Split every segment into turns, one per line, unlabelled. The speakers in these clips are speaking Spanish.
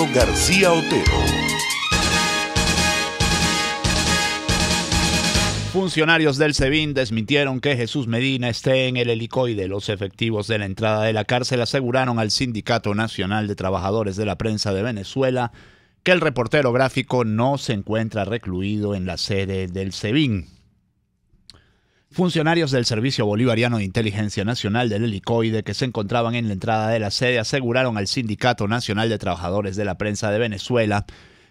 Ricardo García Otero.
Funcionarios del SEBIN desmintieron que Jesús Medina esté en el helicoide. Los efectivos de la entrada de la cárcel aseguraron al Sindicato Nacional de Trabajadores de la Prensa de Venezuela que el reportero gráfico no se encuentra recluido en la sede del SEBIN. Funcionarios del Servicio Bolivariano de Inteligencia Nacional del Helicoide que se encontraban en la entrada de la sede aseguraron al Sindicato Nacional de Trabajadores de la Prensa de Venezuela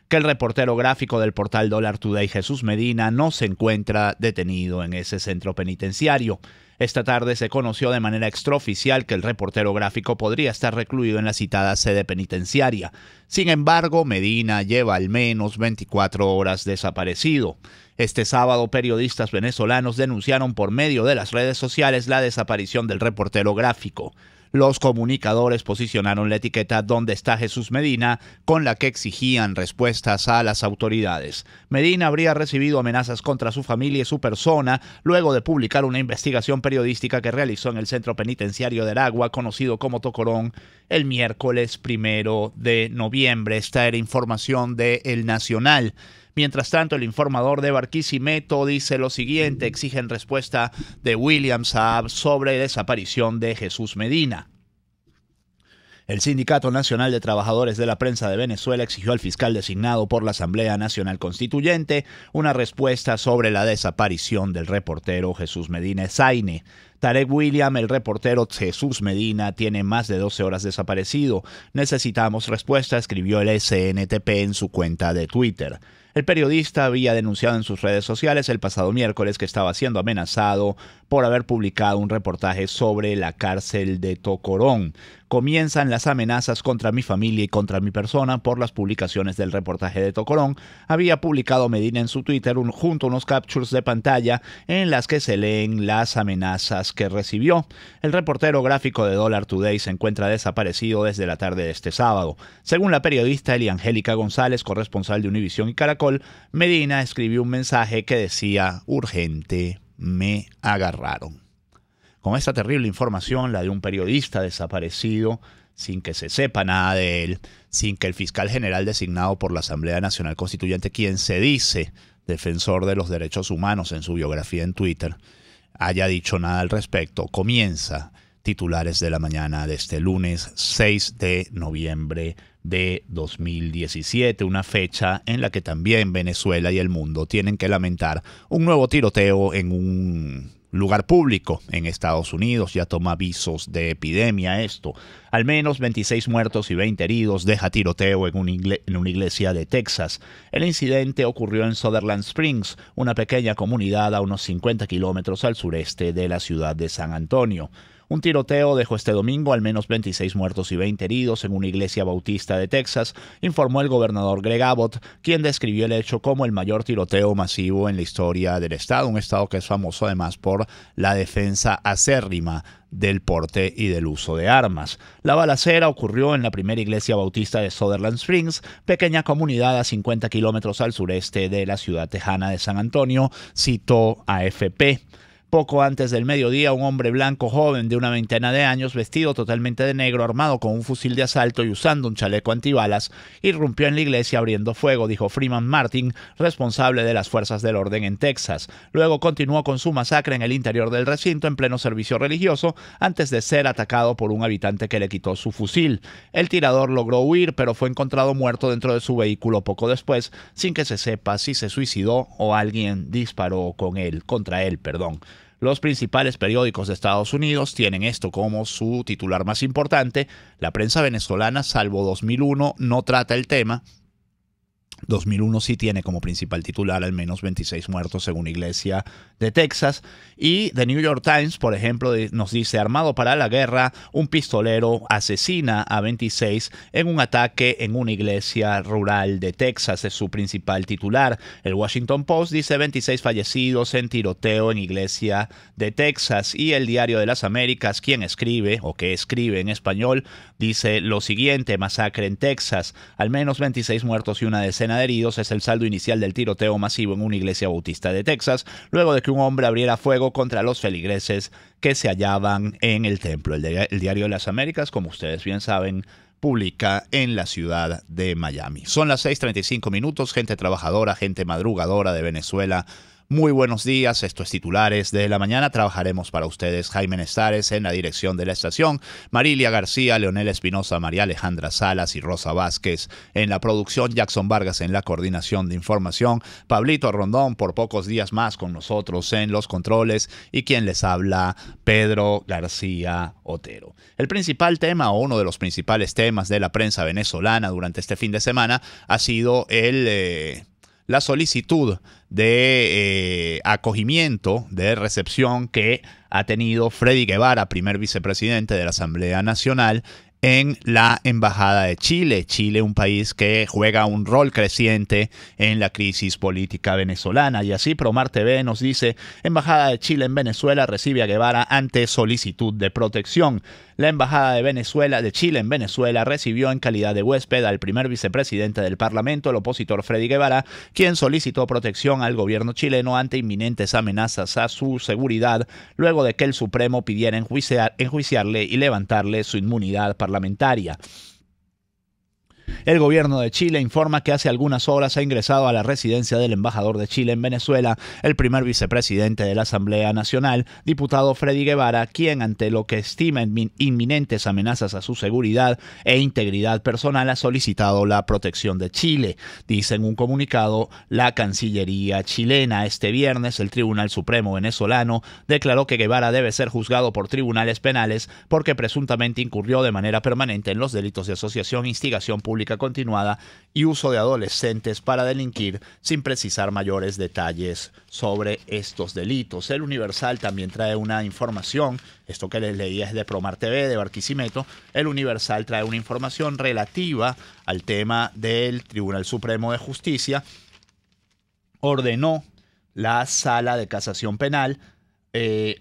que el reportero gráfico del portal Dollar Today, Jesús Medina, no se encuentra detenido en ese centro penitenciario. Esta tarde se conoció de manera extraoficial que el reportero gráfico podría estar recluido en la citada sede penitenciaria. Sin embargo, Medina lleva al menos 24 horas desaparecido. Este sábado, periodistas venezolanos denunciaron por medio de las redes sociales la desaparición del reportero gráfico. Los comunicadores posicionaron la etiqueta «¿Dónde está Jesús Medina?», con la que exigían respuestas a las autoridades. Medina habría recibido amenazas contra su familia y su persona luego de publicar una investigación periodística que realizó en el centro penitenciario de Aragua, conocido como Tocorón, el miércoles 1 de noviembre. Esta era información de El Nacional. Mientras tanto, el informador de Barquisimeto dice lo siguiente: exigen respuesta de William Saab sobre desaparición de Jesús Medina. El Sindicato Nacional de Trabajadores de la Prensa de Venezuela exigió al fiscal designado por la Asamblea Nacional Constituyente una respuesta sobre la desaparición del reportero Jesús Medina Zaine. Tarek William, el reportero Jesús Medina, tiene más de 12 horas desaparecido. Necesitamos respuesta, escribió el SNTP en su cuenta de Twitter. El periodista había denunciado en sus redes sociales el pasado miércoles que estaba siendo amenazado por haber publicado un reportaje sobre la cárcel de Tocorón. Comienzan las amenazas contra mi familia y contra mi persona por las publicaciones del reportaje de Tocorón. Había publicado Medina en su Twitter junto a unos captures de pantalla en las que se leen las amenazas que recibió. El reportero gráfico de Dollar Today se encuentra desaparecido desde la tarde de este sábado. Según la periodista Eliangélica González, corresponsal de Univisión y Caracol, Medina escribió un mensaje que decía: urgente, me agarraron. Con esta terrible información, la de un periodista desaparecido, sin que se sepa nada de él, sin que el fiscal general designado por la Asamblea Nacional Constituyente, quien se dice defensor de los derechos humanos en su biografía en Twitter, haya dicho nada al respecto, comienza Titulares de la Mañana de este lunes 6 de noviembre de 2017, una fecha en la que también Venezuela y el mundo tienen que lamentar un nuevo tiroteo en un lugar público en Estados Unidos. Ya toma avisos de epidemia esto. Al menos 26 muertos y 20 heridos deja tiroteo en una iglesia de Texas. El incidente ocurrió en Sutherland Springs, una pequeña comunidad a unos 50 kilómetros al sureste de la ciudad de San Antonio. Un tiroteo dejó este domingo al menos 26 muertos y 20 heridos en una iglesia bautista de Texas, informó el gobernador Greg Abbott, quien describió el hecho como el mayor tiroteo masivo en la historia del estado, un estado que es famoso además por la defensa acérrima del porte y del uso de armas. La balacera ocurrió en la primera iglesia bautista de Sutherland Springs, pequeña comunidad a 50 kilómetros al sureste de la ciudad tejana de San Antonio, citó AFP. Poco antes del mediodía, un hombre blanco joven de una veintena de años, vestido totalmente de negro, armado con un fusil de asalto y usando un chaleco antibalas, irrumpió en la iglesia abriendo fuego, dijo Freeman Martin, responsable de las fuerzas del orden en Texas. Luego continuó con su masacre en el interior del recinto en pleno servicio religioso, antes de ser atacado por un habitante que le quitó su fusil. El tirador logró huir, pero fue encontrado muerto dentro de su vehículo poco después, sin que se sepa si se suicidó o alguien disparó contra él. Los principales periódicos de Estados Unidos tienen esto como su titular más importante. La prensa venezolana, salvo 2001, no trata el tema. 2001 sí tiene como principal titular al menos 26 muertos en una iglesia de Texas. Y The New York Times, por ejemplo, nos dice: armado para la guerra, un pistolero asesina a 26 en un ataque en una iglesia rural de Texas. Es su principal titular. El Washington Post dice 26 fallecidos en tiroteo en iglesia de Texas. Y el Diario de las Américas, que escribe en español, dice lo siguiente: masacre en Texas, al menos 26 muertos y una decena de heridos es el saldo inicial del tiroteo masivo en una iglesia bautista de Texas, luego de que un hombre abriera fuego contra los feligreses que se hallaban en el templo. El Diario de las Américas, como ustedes bien saben, pública en la ciudad de Miami. Son las 6:35 minutos, gente trabajadora, gente madrugadora de Venezuela. Muy buenos días, esto es Titulares de la Mañana. Trabajaremos para ustedes Jaime Nestares en la dirección de la estación, Marilia García, Leonel Espinosa, María Alejandra Salas y Rosa Vázquez en la producción, Jackson Vargas en la coordinación de información, Pablito Rondón por pocos días más con nosotros en los controles y quien les habla, Pedro García Otero. El principal tema o uno de los principales temas de la prensa venezolana durante este fin de semana ha sido la solicitud de acogimiento, de recepción que ha tenido Freddy Guevara, primer vicepresidente de la Asamblea Nacional, en la Embajada de Chile. Chile, un país que juega un rol creciente en la crisis política venezolana. Y así Promar TV nos dice, Embajada de Chile en Venezuela recibe a Guevara ante solicitud de protección. La Embajada de Chile en Venezuela recibió en calidad de huésped al primer vicepresidente del Parlamento, el opositor Freddy Guevara, quien solicitó protección al gobierno chileno ante inminentes amenazas a su seguridad, luego de que el Supremo pidiera enjuiciarle y levantarle su inmunidad parlamentaria. El gobierno de Chile informa que hace algunas horas ha ingresado a la residencia del embajador de Chile en Venezuela, el primer vicepresidente de la Asamblea Nacional, diputado Freddy Guevara, quien ante lo que estima inminentes amenazas a su seguridad e integridad personal ha solicitado la protección de Chile. Dice en un comunicado la Cancillería chilena. Este viernes el Tribunal Supremo venezolano declaró que Guevara debe ser juzgado por tribunales penales porque presuntamente incurrió de manera permanente en los delitos de asociación, instigación pública continuada y uso de adolescentes para delinquir, sin precisar mayores detalles sobre estos delitos. El Universal también trae una información, esto que les leía es de Promar TV, de Barquisimeto. El Universal trae una información relativa al tema del Tribunal Supremo de Justicia. Ordenó la Sala de Casación Penal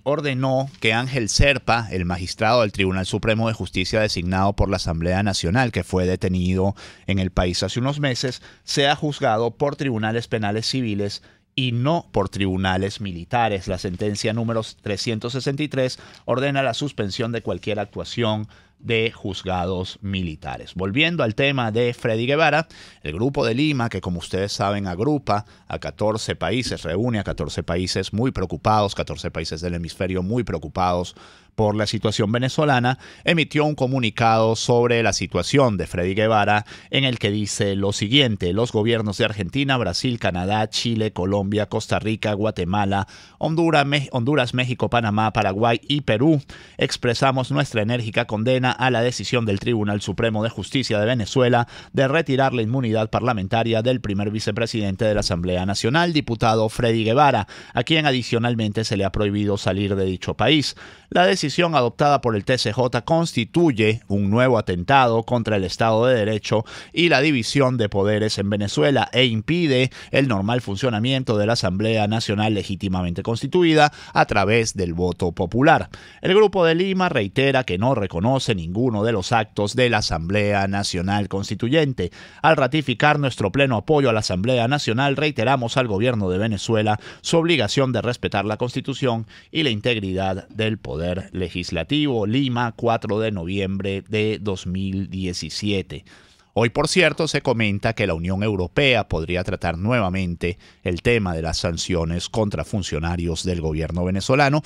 ordenó que Ángel Serpa, el magistrado del Tribunal Supremo de Justicia designado por la Asamblea Nacional, que fue detenido en el país hace unos meses, sea juzgado por tribunales penales civiles y no por tribunales militares. La sentencia número 363 ordena la suspensión de cualquier actuación de juzgados militares. Volviendo al tema de Freddy Guevara, el Grupo de Lima, que como ustedes saben agrupa a 14 países, reúne a 14 países muy preocupados, 14 países del hemisferio muy preocupados por la situación venezolana, emitió un comunicado sobre la situación de Freddy Guevara en el que dice lo siguiente: los gobiernos de Argentina, Brasil, Canadá, Chile, Colombia, Costa Rica, Guatemala, Honduras, México, Panamá, Paraguay y Perú expresamos nuestra enérgica condena a la decisión del Tribunal Supremo de Justicia de Venezuela de retirar la inmunidad parlamentaria del primer vicepresidente de la Asamblea Nacional, diputado Freddy Guevara, a quien adicionalmente se le ha prohibido salir de dicho país. La decisión adoptada por el TCJ constituye un nuevo atentado contra el Estado de Derecho y la división de poderes en Venezuela e impide el normal funcionamiento de la Asamblea Nacional legítimamente constituida a través del voto popular. El Grupo de Lima reitera que no reconoce ninguno de los actos de la Asamblea Nacional Constituyente. Al ratificar nuestro pleno apoyo a la Asamblea Nacional, reiteramos al gobierno de Venezuela su obligación de respetar la Constitución y la integridad del poder legislativo. Lima, 4 de noviembre de 2017. Hoy, por cierto, se comenta que la Unión Europea podría tratar nuevamente el tema de las sanciones contra funcionarios del gobierno venezolano.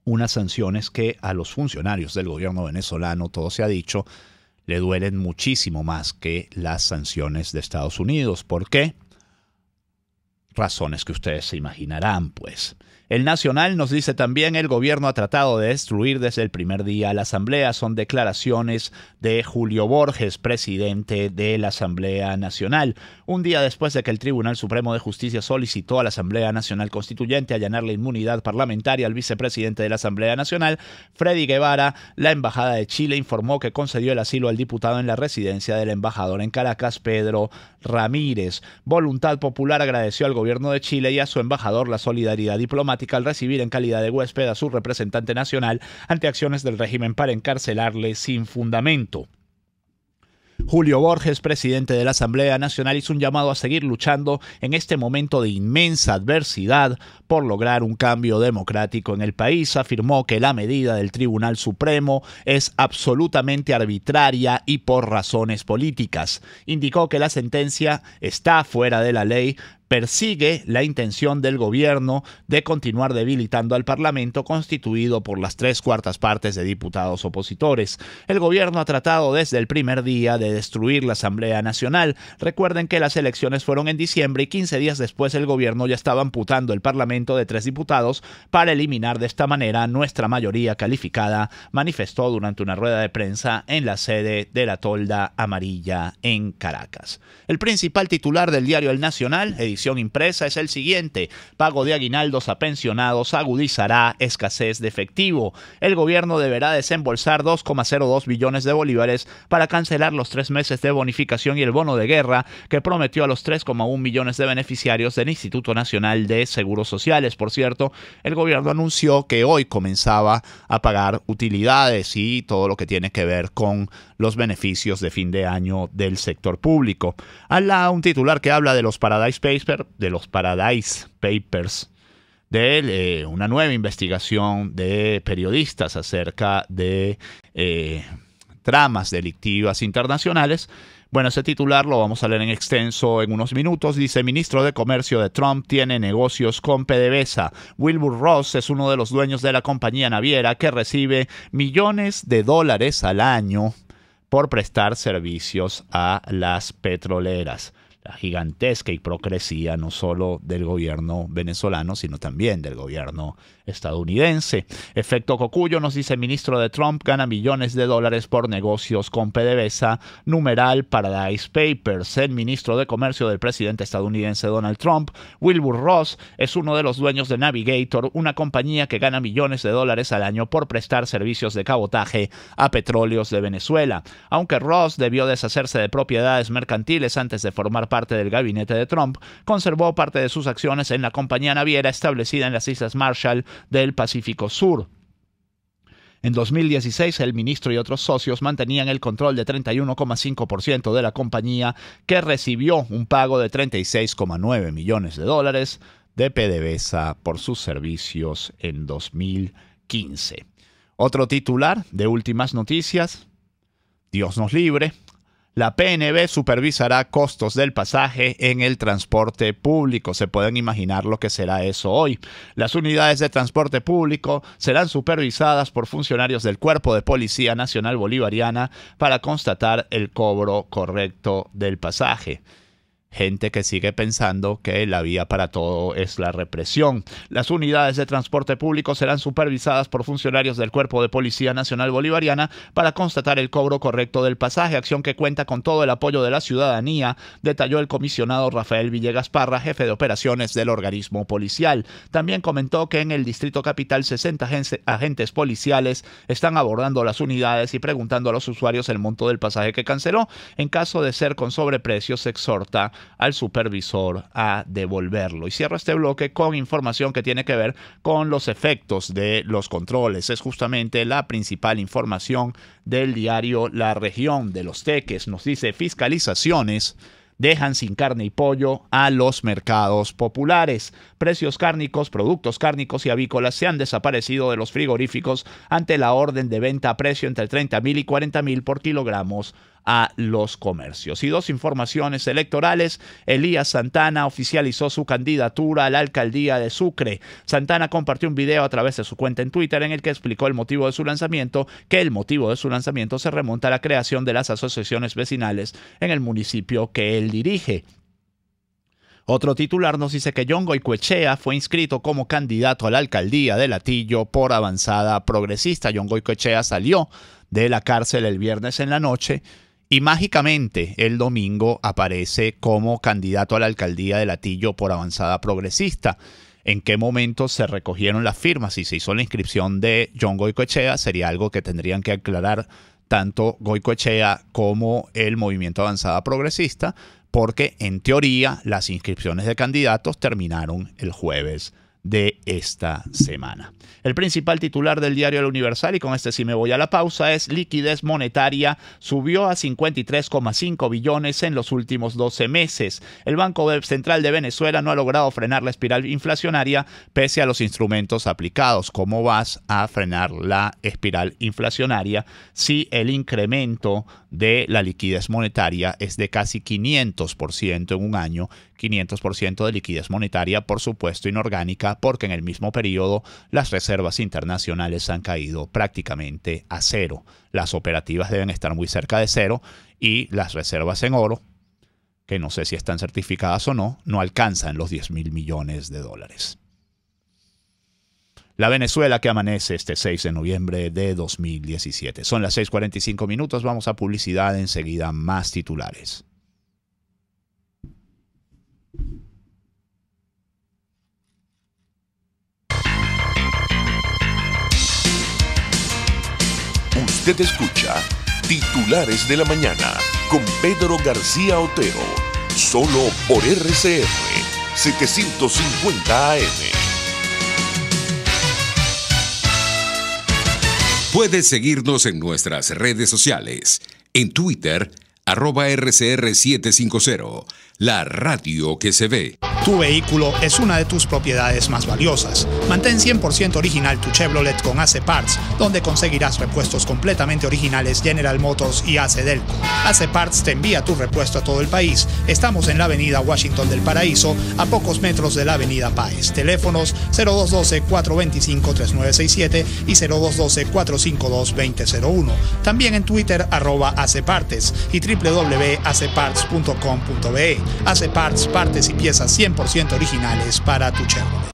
Unas sanciones que a los funcionarios del gobierno venezolano, todo se ha dicho, le duelen muchísimo más que las sanciones de Estados Unidos. ¿Por qué? Razones que ustedes se imaginarán, pues. El Nacional nos dice también: el gobierno ha tratado de destruir desde el primer día la Asamblea. Son declaraciones de Julio Borges, presidente de la Asamblea Nacional. Un día después de que el Tribunal Supremo de Justicia solicitó a la Asamblea Nacional Constituyente allanar la inmunidad parlamentaria al vicepresidente de la Asamblea Nacional, Freddy Guevara, la Embajada de Chile informó que concedió el asilo al diputado en la residencia del embajador en Caracas, Pedro Ramírez. Voluntad Popular agradeció al gobierno de Chile y a su embajador la solidaridad diplomática al recibir en calidad de huésped a su representante nacional ante acciones del régimen para encarcelarle sin fundamento. Julio Borges, presidente de la Asamblea Nacional, hizo un llamado a seguir luchando en este momento de inmensa adversidad por lograr un cambio democrático en el país. Afirmó que la medida del Tribunal Supremo es absolutamente arbitraria y por razones políticas. Indicó que la sentencia está fuera de la ley, persigue la intención del gobierno de continuar debilitando al Parlamento constituido por las 3/4 partes de diputados opositores. El gobierno ha tratado desde el primer día de destruir la Asamblea Nacional. Recuerden que las elecciones fueron en diciembre y 15 días después el gobierno ya estaba amputando el Parlamento de 3 diputados para eliminar de esta manera nuestra mayoría calificada, manifestó durante una rueda de prensa en la sede de la Tolda Amarilla en Caracas. El principal titular del diario El Nacional, edición impresa, es el siguiente: pago de aguinaldos a pensionados agudizará escasez de efectivo. El gobierno deberá desembolsar 2,02 billones de bolívares para cancelar los 3 meses de bonificación y el bono de guerra que prometió a los 3,1 millones de beneficiarios del Instituto Nacional de Seguros Sociales. Por cierto, el gobierno anunció que hoy comenzaba a pagar utilidades y todo lo que tiene que ver con los beneficios de fin de año del sector público. Un titular que habla de los Paradise Papers, de una nueva investigación de periodistas acerca de tramas delictivas internacionales. Bueno, ese titular lo vamos a leer en extenso en unos minutos. Dice: ministro de Comercio de Trump tiene negocios con PDVSA. Wilbur Ross es uno de los dueños de la compañía naviera que recibe millones de dólares al año por prestar servicios a las petroleras. La gigantesca hipocresía no solo del gobierno venezolano, sino también del gobierno estadounidense. Efecto Cocuyo nos dice: ministro de Trump gana millones de dólares por negocios con PDVSA, numeral Paradise Papers. El ministro de Comercio del presidente estadounidense Donald Trump, Wilbur Ross, es uno de los dueños de Navigator, una compañía que gana millones de dólares al año por prestar servicios de cabotaje a petróleos de Venezuela. Aunque Ross debió deshacerse de propiedades mercantiles antes de formar parte del gabinete de Trump, conservó parte de sus acciones en la compañía naviera establecida en las Islas Marshall del Pacífico Sur. En 2016, el ministro y otros socios mantenían el control de 31,5% de la compañía, que recibió un pago de 36,9 millones de dólares de PDVSA por sus servicios en 2015. Otro titular de últimas noticias: Dios nos libre. La PNB supervisará costos del pasaje en el transporte público. Se pueden imaginar lo que será eso hoy. Las unidades de transporte público serán supervisadas por funcionarios del Cuerpo de Policía Nacional Bolivariana para constatar el cobro correcto del pasaje. Gente que sigue pensando que la vía para todo es la represión. Las unidades de transporte público serán supervisadas por funcionarios del Cuerpo de Policía Nacional Bolivariana para constatar el cobro correcto del pasaje, acción que cuenta con todo el apoyo de la ciudadanía, detalló el comisionado Rafael Villegas Parra, jefe de operaciones del organismo policial. También comentó que en el Distrito Capital 60 agentes policiales están abordando las unidades y preguntando a los usuarios el monto del pasaje que canceló. En caso de ser con sobreprecio, se exhorta al supervisor a devolverlo. Y cierro este bloque con información que tiene que ver con los efectos de los controles. Es justamente la principal información del diario La Región de Los Teques. Nos dice: fiscalizaciones dejan sin carne y pollo a los mercados populares. Precios cárnicos, productos cárnicos y avícolas se han desaparecido de los frigoríficos ante la orden de venta a precio entre 30.000 y 40.000 por kilogramos a los comercios. Y dos informaciones electorales: Elías Santana oficializó su candidatura a la alcaldía de Sucre. Santana compartió un video a través de su cuenta en Twitter en el que explicó el motivo de su lanzamiento, se remonta a la creación de las asociaciones vecinales en el municipio que él dirige. Otro titular nos dice que John Goicoechea fue inscrito como candidato a la alcaldía de Latillo por Avanzada Progresista. John Goicoechea salió de la cárcel el viernes en la noche y mágicamente el domingo aparece como candidato a la alcaldía de Latillo por Avanzada Progresista. ¿En qué momento se recogieron las firmas y se hizo la inscripción de John Goicoechea? Sería algo que tendrían que aclarar tanto Goicoechea como el Movimiento Avanzada Progresista, porque en teoría las inscripciones de candidatos terminaron el jueves de esta semana. El principal titular del diario El Universal, y con este sí me voy a la pausa, es liquidez monetaria subió a 53,5 billones en los últimos 12 meses. El Banco Central de Venezuela no ha logrado frenar la espiral inflacionaria pese a los instrumentos aplicados. ¿Cómo vas a frenar la espiral inflacionaria si el incremento de la liquidez monetaria es de casi 500% en un año? 500% de liquidez monetaria, por supuesto, inorgánica, porque en el mismo periodo las reservas internacionales han caído prácticamente a cero. Las operativas deben estar muy cerca de cero y las reservas en oro, que no sé si están certificadas o no, no alcanzan los 10.000 millones de dólares. La Venezuela que amanece este 6 de noviembre de 2017. Son las 6:45 minutos, vamos a publicidad, enseguida más titulares.
Usted escucha Titulares de la Mañana con Pedro García Otero, solo por RCR 750 AM.
Puedes seguirnos en nuestras redes sociales. En Twitter, @RCR750, la radio que se ve.
Tu vehículo es una de tus propiedades más valiosas. Mantén 100% original tu Chevrolet con AC Parts, donde conseguirás repuestos completamente originales General Motors y AC Delco. AC Parts te envía tu repuesto a todo el país. Estamos en la avenida Washington del Paraíso, a pocos metros de la avenida Páez. Teléfonos 0212-425-3967 y 0212-452-2001. También en Twitter @ACPartes y www.acparts.com.be. AC Parts, partes y piezas 100% originales para tu Chevrolet.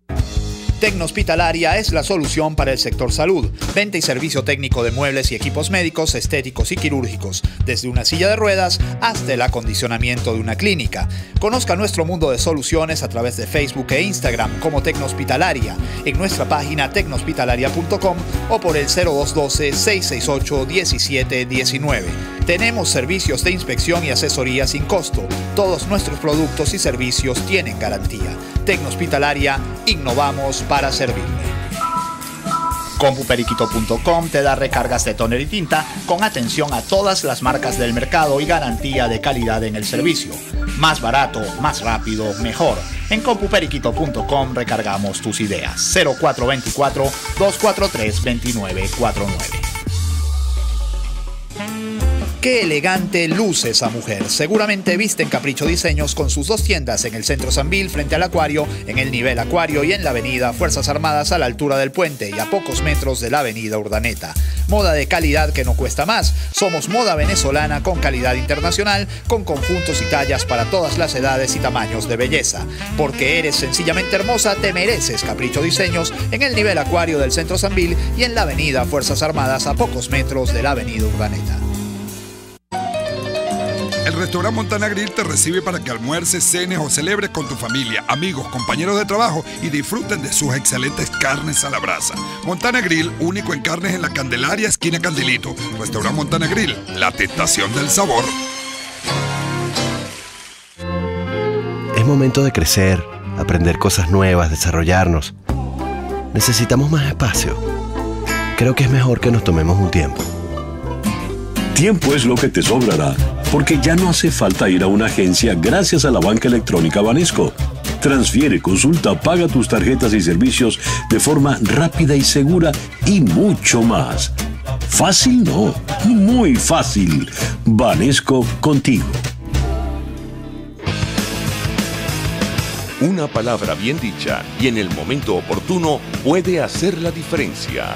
Tecnohospitalaria es la solución para el sector salud. Venta y servicio técnico de muebles y equipos médicos, estéticos y quirúrgicos, desde una silla de ruedas hasta el acondicionamiento de una clínica. Conozca nuestro mundo de soluciones a través de Facebook e Instagram como Tecnohospitalaria, en nuestra página tecnohospitalaria.com o por el 0212-668-1719. Tenemos servicios de inspección y asesoría sin costo. Todos nuestros productos y servicios tienen garantía. Tecnohospitalaria, innovamos para servirle. Compuperiquito.com te da recargas de tóner y tinta con atención a todas las marcas del mercado y garantía de calidad en el servicio. Más barato, más rápido, mejor. En compuperiquito.com recargamos tus ideas. 0424-243-2949. Qué elegante luce esa mujer. Seguramente viste en Capricho Diseños con sus dos tiendas en el Centro Sambil frente al Acuario, en el nivel Acuario y en la avenida Fuerzas Armadas a la altura del puente y a pocos metros de la avenida Urdaneta. Moda de calidad que no cuesta más. Somos moda venezolana con calidad internacional, con conjuntos y tallas para todas las edades y tamaños de belleza. Porque eres sencillamente hermosa, te mereces Capricho Diseños en el nivel Acuario del Centro Sambil y en la avenida Fuerzas Armadas a pocos metros de la avenida Urdaneta.
El restaurante Montana Grill te recibe para que almuerces, cenes o celebres con tu familia, amigos, compañeros de trabajo y disfruten de sus excelentes carnes a la brasa. Montana Grill, único en carnes en la Candelaria, esquina Candilito. Restaurante Montana Grill, la tentación del sabor.
Es momento de crecer, aprender cosas nuevas, desarrollarnos. Necesitamos más espacio. Creo que es mejor que nos tomemos un tiempo.
Tiempo es lo que te sobrará, porque ya no hace falta ir a una agencia gracias a la banca electrónica Banesco. Transfiere, consulta, paga tus tarjetas y servicios de forma rápida y segura y mucho más. Fácil no, muy fácil. Banesco contigo.
Una palabra bien dicha y en el momento oportuno puede hacer la diferencia.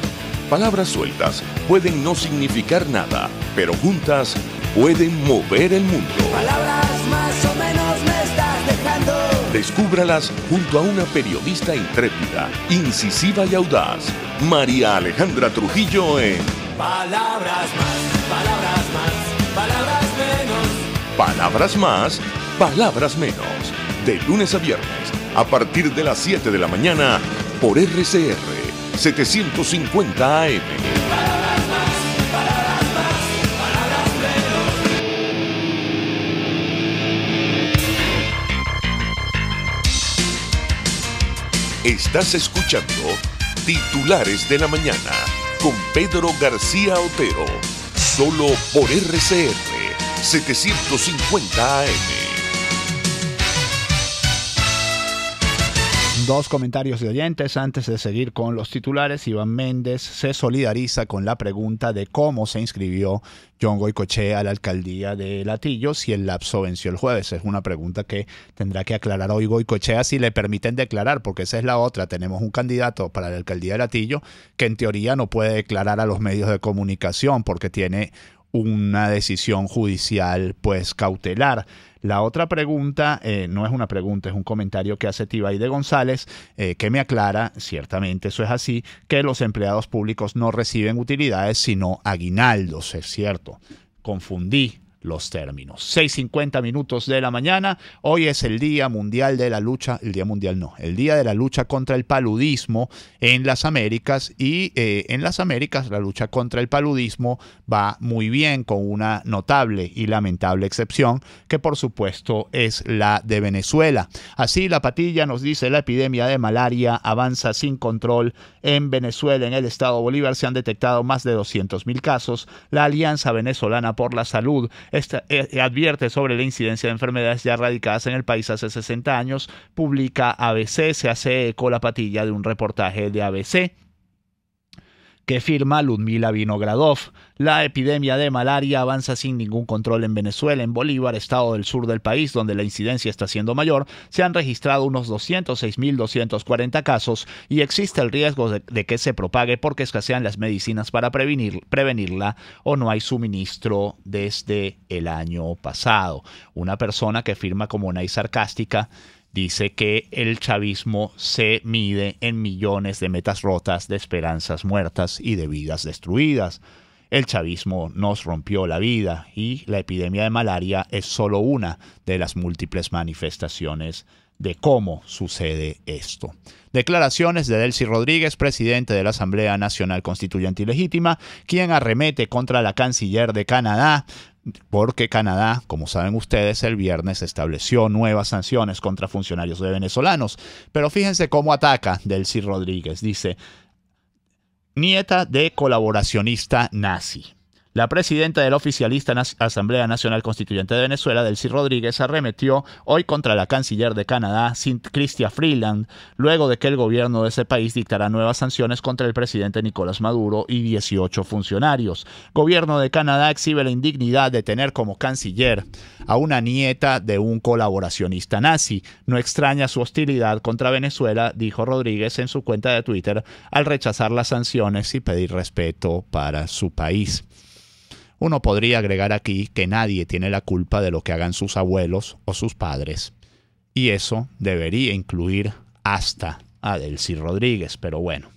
Palabras sueltas pueden no significar nada, pero juntas pueden mover el mundo.
Palabras más o menos me estás dejando.
Descúbralas junto a una periodista intrépida, incisiva y audaz, María Alejandra Trujillo en
Palabras más, palabras más, palabras menos.
Palabras más, palabras menos. De lunes a viernes, a partir de las 7 de la mañana, por RCR 750 AM.
Palabras más, palabras más, palabras menos.
Estás escuchando Titulares de la Mañana con Pedro García Otero, solo por RCR 750 AM.
Dos comentarios de oyentes antes de seguir con los titulares. Iván Méndez se solidariza con la pregunta de cómo se inscribió John Goycochea a la alcaldía de Latillo si el lapso venció el jueves. Es una pregunta que tendrá que aclarar hoy Goycochea si le permiten declarar, porque esa es la otra. Tenemos un candidato para la alcaldía de Latillo que en teoría no puede declarar a los medios de comunicación porque tiene una decisión judicial pues cautelar. La otra pregunta no es una pregunta, es un comentario que hace Tibaide González que me aclara, ciertamente eso es así, que los empleados públicos no reciben utilidades sino aguinaldos, es cierto, confundí los términos. 6:50 minutos de la mañana. Hoy es el Día Mundial de la Lucha, el Día de la Lucha contra el Paludismo en las Américas, y en las Américas la lucha contra el paludismo va muy bien, con una notable y lamentable excepción que por supuesto es la de Venezuela. Así la Patilla nos dice: la epidemia de malaria avanza sin control en Venezuela. En el estado Bolívar se han detectado más de 200.000 casos. La Alianza Venezolana por la Salud advierte sobre la incidencia de enfermedades ya erradicadas en el país hace 60 años. Publica ABC, se hace eco la Patilla de un reportaje de ABC que firma Ludmila Vinogradov. La epidemia de malaria avanza sin ningún control en Venezuela. En Bolívar, estado del sur del país, donde la incidencia está siendo mayor, se han registrado unos 206.240 casos y existe el riesgo de que se propague porque escasean las medicinas para prevenirla o no hay suministro desde el año pasado. Una persona que firma como una y sarcástica dice que el chavismo se mide en millones de metas rotas, de esperanzas muertas y de vidas destruidas. El chavismo nos rompió la vida y la epidemia de malaria es solo una de las múltiples manifestaciones de cómo sucede esto. Declaraciones de Delcy Rodríguez, presidente de la Asamblea Nacional Constituyente y Legítima, quien arremete contra la canciller de Canadá, porque Canadá, como saben ustedes, el viernes estableció nuevas sanciones contra funcionarios venezolanos. Pero fíjense cómo ataca Delcy Rodríguez. Dice: nieta de colaboracionista nazi. La presidenta de la oficialista Asamblea Nacional Constituyente de Venezuela, Delcy Rodríguez, arremetió hoy contra la canciller de Canadá, Chrystia Freeland, luego de que el gobierno de ese país dictara nuevas sanciones contra el presidente Nicolás Maduro y 18 funcionarios. Gobierno de Canadá exhibe la indignidad de tener como canciller a una nieta de un colaboracionista nazi. No extraña su hostilidad contra Venezuela, dijo Rodríguez en su cuenta de Twitter, al rechazar las sanciones y pedir respeto para su país. Uno podría agregar aquí que nadie tiene la culpa de lo que hagan sus abuelos o sus padres. Y eso debería incluir hasta a Delcy Rodríguez. Pero bueno,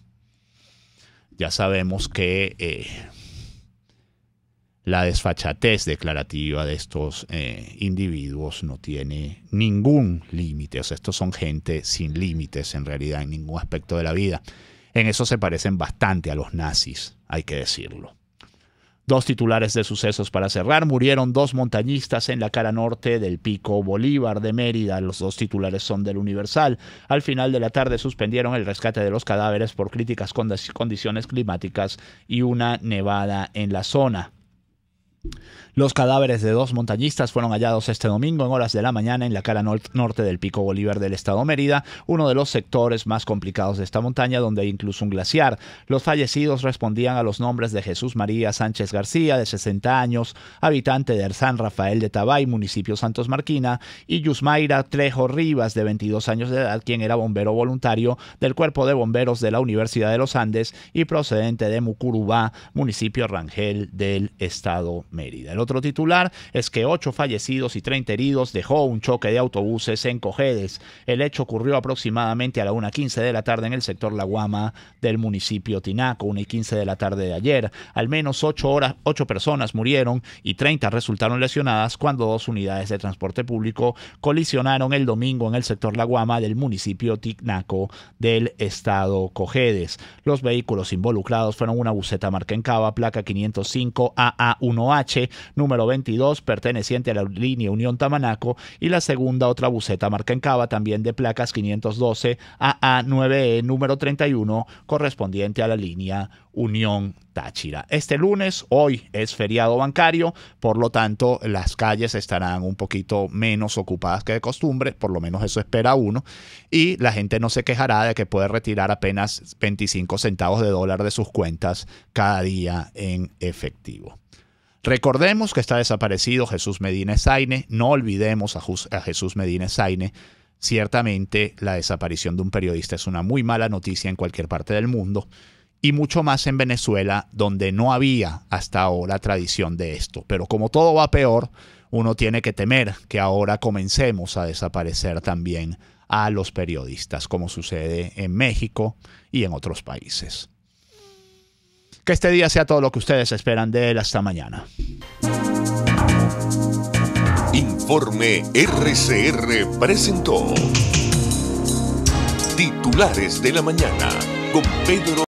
ya sabemos que la desfachatez declarativa de estos individuos no tiene ningún límite. O sea, estos son gente sin límites en realidad en ningún aspecto de la vida. En eso se parecen bastante a los nazis, hay que decirlo. Dos titulares de sucesos para cerrar. Murieron dos montañistas en la cara norte del Pico Bolívar de Mérida. Los dos titulares son del Universal. Al final de la tarde suspendieron el rescate de los cadáveres por críticas condiciones climáticas y una nevada en la zona. Los cadáveres de dos montañistas fueron hallados este domingo en horas de la mañana en la cara norte del Pico Bolívar del estado Mérida, uno de los sectores más complicados de esta montaña, donde hay incluso un glaciar. Los fallecidos respondían a los nombres de Jesús María Sánchez García, de 60 años, habitante de San Rafael de Tabay, municipio Santos Marquina, y Yusmaira Trejo Rivas, de 22 años de edad, quien era bombero voluntario del Cuerpo de Bomberos de la Universidad de los Andes y procedente de Mucurubá, municipio Rangel del estado Mérida. El otro titular es que 8 fallecidos y 30 heridos dejó un choque de autobuses en Cojedes. El hecho ocurrió aproximadamente a la 1:15 de la tarde en el sector La Guama del municipio Tinaco, 1:15 de la tarde de ayer. Al menos 8 personas murieron y 30 resultaron lesionadas cuando 2 unidades de transporte público colisionaron el domingo en el sector La Guama del municipio Tinaco del estado Cojedes. Los vehículos involucrados fueron una buseta marca Encaba, placa 505 AA1H, número 22, perteneciente a la línea Unión Tamanaco, y la segunda, otra buseta marca en Cava, también de placas 512 AA9E, número 31, correspondiente a la línea Unión Táchira. Este lunes, hoy es feriado bancario, por lo tanto las calles estarán un poquito menos ocupadas que de costumbre, por lo menos eso espera uno, y la gente no se quejará de que puede retirar apenas 25 centavos de dólar de sus cuentas cada día en efectivo. Recordemos que está desaparecido Jesús Medina Esaine, no olvidemos a Jesús Medina Esaine. Ciertamente la desaparición de un periodista es una muy mala noticia en cualquier parte del mundo, y mucho más en Venezuela, donde no había hasta ahora tradición de esto. Pero como todo va peor, uno tiene que temer que ahora comencemos a desaparecer también a los periodistas, como sucede en México y en otros países. Que este día sea todo lo que ustedes esperan de él. Hasta mañana.
Informe RCR presentó Titulares de la Mañana con Pedro